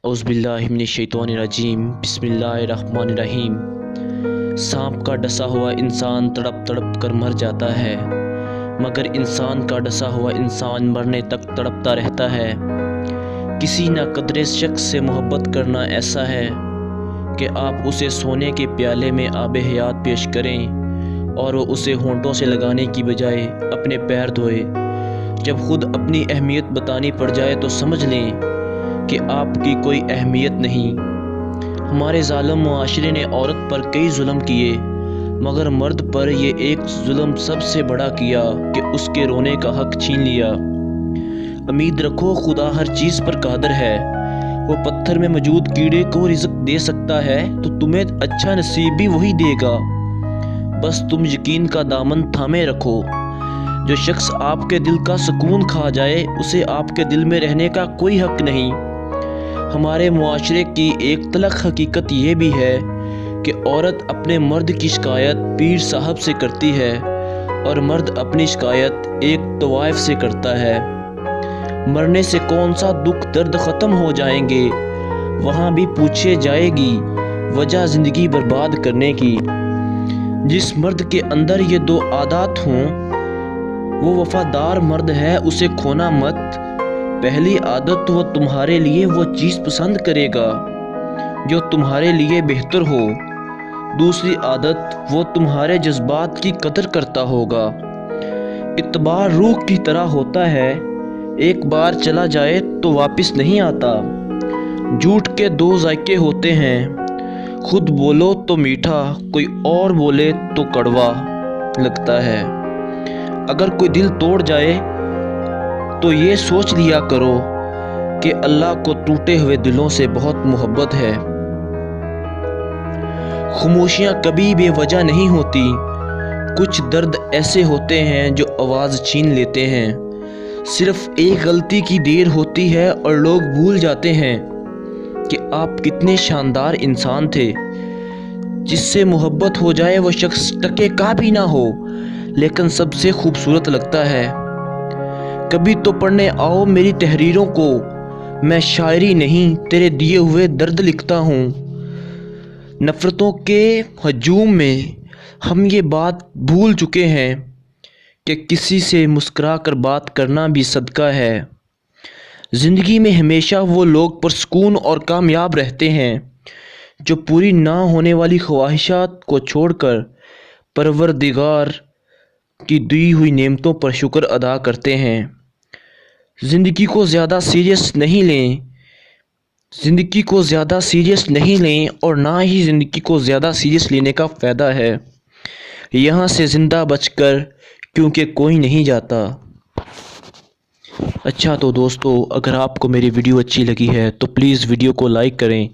औज़ बिल्लाहि मिनश शैतानिर रजीम बिस्मिल्लाहिर्रहमानिर्रहीम। सांप का डसा हुआ इंसान तड़प तड़प कर मर जाता है, मगर इंसान का डसा हुआ इंसान मरने तक तड़पता रहता है। किसी ना कदरे शख्स से मोहब्बत करना ऐसा है कि आप उसे सोने के प्याले में आबे हयात पेश करें और वो उसे होंठों से लगाने की बजाय अपने पैर धोए। जब खुद अपनी अहमियत बतानी पड़ जाए तो समझ लें कि आपकी कोई अहमियत नहीं। हमारे ज़ालिम मुआशरे ने औरत पर कई जुल्म किए, मगर मर्द पर ये एक जुल्म सबसे बड़ा किया कि उसके रोने का हक छीन लिया। उम्मीद रखो खुदा हर चीज़ पर कादिर है। वो पत्थर में मौजूद कीड़े को रिज़्क दे सकता है तो तुम्हें अच्छा नसीब भी वही देगा। बस तुम यकीन का दामन थामे रखो। जो शख्स आपके दिल का सुकून खा जाए उसे आपके दिल में रहने का कोई हक नहीं। हमारे मुआशरे की एक तलख हकीकत ये भी है कि औरत अपने मर्द की शिकायत पीर साहब से करती है और मर्द अपनी शिकायत एक तवाइफ से करता है। मरने से कौन सा दुख दर्द ख़त्म हो जाएंगे, वहाँ भी पूछे जाएगी वजह ज़िंदगी बर्बाद करने की। जिस मर्द के अंदर ये दो आदत हों वो वफ़ादार मर्द है, उसे खोना मत। पहली आदत वो तुम्हारे लिए वो चीज़ पसंद करेगा जो तुम्हारे लिए बेहतर हो। दूसरी आदत वो तुम्हारे जज्बात की कदर करता होगा। इत्बार रूह की तरह होता है, एक बार चला जाए तो वापस नहीं आता। झूठ के दो जायके होते हैं, खुद बोलो तो मीठा, कोई और बोले तो कड़वा लगता है। अगर कोई दिल तोड़ जाए तो ये सोच लिया करो कि अल्लाह को टूटे हुए दिलों से बहुत मोहब्बत है। खामोशियाँ कभी बेवजह नहीं होती। कुछ दर्द ऐसे होते हैं जो आवाज़ छीन लेते हैं। सिर्फ एक गलती की देर होती है और लोग भूल जाते हैं कि आप कितने शानदार इंसान थे। जिससे मोहब्बत हो जाए वो शख्स टके का भी ना हो, लेकिन सबसे खूबसूरत लगता है। कभी तो पढ़ने आओ मेरी तहरीरों को, मैं शायरी नहीं तेरे दिए हुए दर्द लिखता हूँ। नफ़रतों के हजूम में हम ये बात भूल चुके हैं कि किसी से मुस्कुरा कर बात करना भी सदका है। ज़िंदगी में हमेशा वो लोग पुरसुकून और कामयाब रहते हैं जो पूरी ना होने वाली ख्वाहिशात को छोड़कर परवरदिगार की दी हुई नेमतों पर शुक्र अदा करते हैं। ज़िंदगी को ज़्यादा सीरियस नहीं लें, ज़िंदगी को ज़्यादा सीरियस नहीं लें और ना ही ज़िंदगी को ज़्यादा सीरियस लेने का फ़ायदा है यहाँ से ज़िंदा बचकर, क्योंकि कोई नहीं जाता। अच्छा तो दोस्तों, अगर आपको मेरी वीडियो अच्छी लगी है तो प्लीज़ वीडियो को लाइक करें,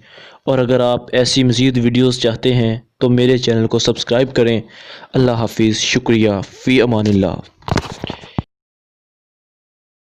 और अगर आप ऐसी मज़ीद वीडियोस चाहते हैं तो मेरे चैनल को सब्सक्राइब करें। अल्लाह हाफिज़, शुक्रिया, फ़ी अमानिल्लाह।